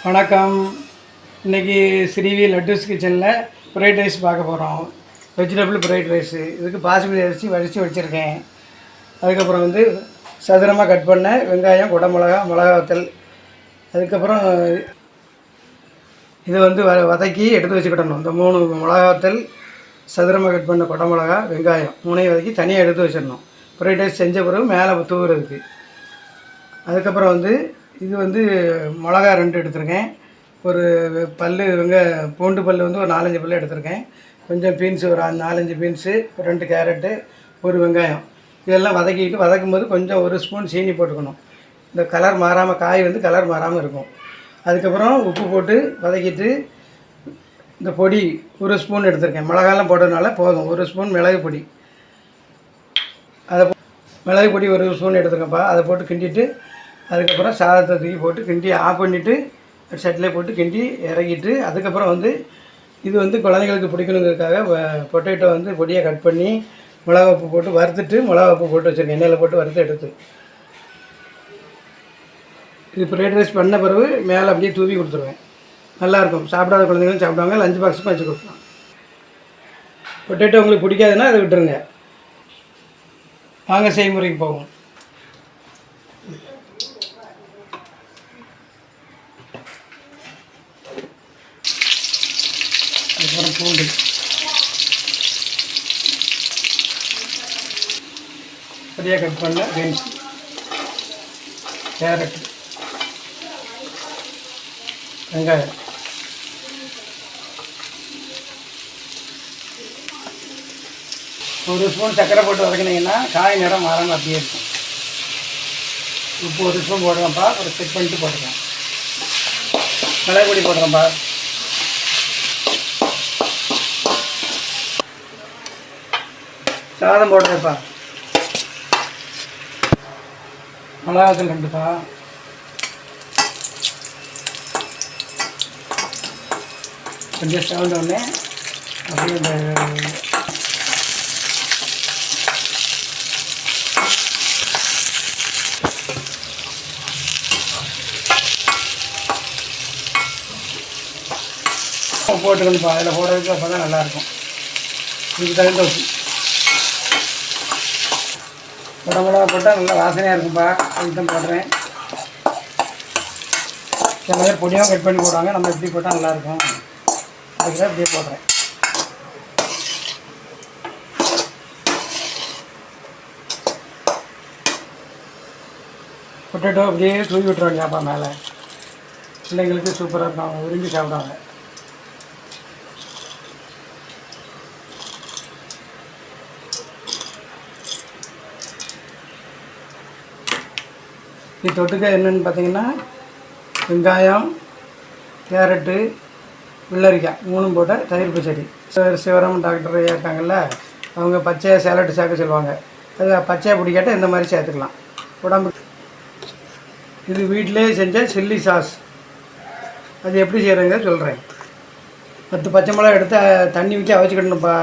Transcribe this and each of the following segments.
வணக்கம். இன்றைக்கி ஸ்ரீவி லட்டூஸ் கிச்சனில் ஃப்ரைட் ரைஸ் பார்க்க போகிறோம். Vegetable fried rice. இதுக்கு பாசுமதி அரிசி வச்சுருக்கேன். அதுக்கப்புறம் வந்து சதுரமாக கட் பண்ண வெங்காயம், குடமிளகா, மிளகாத்தல். அதுக்கப்புறம் இதை வந்து வதக்கி எடுத்து வச்சுக்கிடணும். இந்த 3 மிளகாத்தல், சதுரமாக கட் பண்ண குடமிளகா, வெங்காயம் 3ஐயும் வதக்கி தனியாக எடுத்து வச்சிடணும். ஃப்ரைட் ரைஸ் செஞ்ச பிறகு மேலே தூவுறதுக்கு. அதுக்கப்புறம் வந்து இது வந்து மிளகா 2 எடுத்திருக்கேன். ஒரு பூண்டு பல் வந்து ஒரு 4-5 பல் எடுத்திருக்கேன். கொஞ்சம் பீன்ஸு ஒரு 4-5 பீன்ஸு, 2 கேரட்டு, ஒரு வெங்காயம். இதெல்லாம் வதக்கும்போது கொஞ்சம் 1 ஸ்பூன் சீனி போட்டுக்கணும். இந்த கலர் மாறாமல், காய் வந்து கலர் மாறாமல் இருக்கும். அதுக்கப்புறம் உப்பு போட்டு வதக்கிட்டு இந்த பொடி 1 ஸ்பூன் எடுத்திருக்கேன். மிளகாலாம் போட்டதுனால போதும். 1 ஸ்பூன் மிளகு பொடி. மிளகு பொடி 1 ஸ்பூன் எடுத்துக்கப்பா. அதை போட்டு கிண்டிட்டு அதுக்கப்புறம் சாதத்தை தூக்கி போட்டு கிண்டி ஆஃப் பண்ணிவிட்டு சட்டிலே போட்டு கிண்டி இறக்கிட்டு, அதுக்கப்புறம் வந்து இது வந்து குழந்தைங்களுக்கு பிடிக்கணுங்கிறதுக்காக பொட்டேட்டோ வந்து பொடியாக கட் பண்ணி மிளகா உப்பு போட்டு வறுத்துட்டு மிளகா உப்பு போட்டு வச்சுருக்கேன். எண்ணெயில் போட்டு வறுத்து எடுத்து இது ஃப்ரைட் ரைஸ் பண்ண பிறகு மேலே அப்படியே தூவி கொடுத்துருவேன். நல்லாயிருக்கும். சாப்பிடாத குழந்தைங்களும் சாப்பிடுவாங்க. லஞ்ச் பாக்ஸுக்கும் வச்சு கொடுக்கலாம். பொட்டேட்டோ உங்களுக்கு பிடிக்காதுன்னா அதை விட்டுருங்க. வாங்க செய்முறைக்கு போகும். அதுக்கப்புறம் பூண்டு, சரியாக கட் பண்ண பீன்ஸ், கேரட், வெங்காயம், ஒரு ஸ்பூன் சர்க்கரை போட்டு வதக்கினீங்கன்னா காய் நிறம் மாறாமல் அப்படியே இருக்கும். உப்பு 1 ஸ்பூன் போடுறோம்ப்பா. ஒரு செக் பண்ணிட்டு போட்டுக்கலாம். மிளகு பொடி போடுறோம்ப்பா. சாதம் போடுறேன்ப்பா. மிளகாத்தூள் 2பா. கொஞ்சம் சவுண்டோடனே அப்படியே இந்த போட்டுக்கணும்ப்பா. அதில் போடுறதுக்கு அப்போ தான் நல்லாயிருக்கும். இதுக்கு தகுந்த உப்பு. குடமிளகா போட்டால் நல்லா வாசனையாக இருக்கும்ப்பா. அதுக்கு தான் போடுறேன். சில பேர் பொடியாக கட் பண்ணி போடுவாங்க. நம்ம எப்படி போட்டால் நல்லாயிருக்கும். அதுக்கு தான் இப்படியே போடுறேன். பொட்டேட்டோ அப்படியே தூவி விட்டுருவாங்கப்பா மேலே. பிள்ளைங்களுக்கு சூப்பராக இருக்கும். அவங்க விரும்பி சாப்பிடுவாங்க. இது தொட்டுக்க என்னென்னு பார்த்தீங்கன்னா வெங்காயம், கேரட்டு, வெள்ளரிக்காய் 3 போட்ட தயிர் பச்சடி. சிவராமன் டாக்டர் ஐயா இருக்காங்கல்ல, அவங்க பச்சையாக சேலட்டு சேர்க்க சொல்லுவாங்க. அது பச்சையாக பிடிக்காட்ட இந்த மாதிரி சேர்த்துக்கலாம் உடம்புக்கு. இது வீட்டிலே செஞ்ச சில்லி சாஸ். அது எப்படி செய்கிறேங்க சொல்கிறேன். 10 பச்சை மிளகா எடுத்து தண்ணி ஊற்றி அரைச்சிக்கிடணும்ப்பா.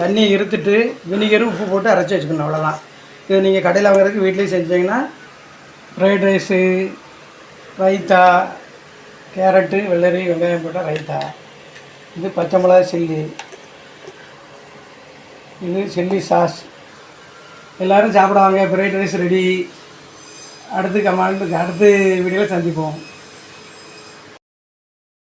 தண்ணியை இருத்துட்டு வினிகரும் உப்பு போட்டு அரைச்சி வச்சுக்கணும். அவ்வளோதான். இது நீங்கள் கடையில் வாங்குறதுக்கு வீட்டிலே செஞ்சீங்கன்னா ஃப்ரைட் ரைஸு, ரைத்தா, கேரட்டு, வெள்ளரி, வெங்காயம் போட்டால் ரைத்தா. இது பச்சை மிளகா சில்லி. இது சில்லி சாஸ். எல்லோரும் சாப்பிடுவாங்க. Fried rice ready. அடுத்த வீடியோவில் சந்திப்போம்.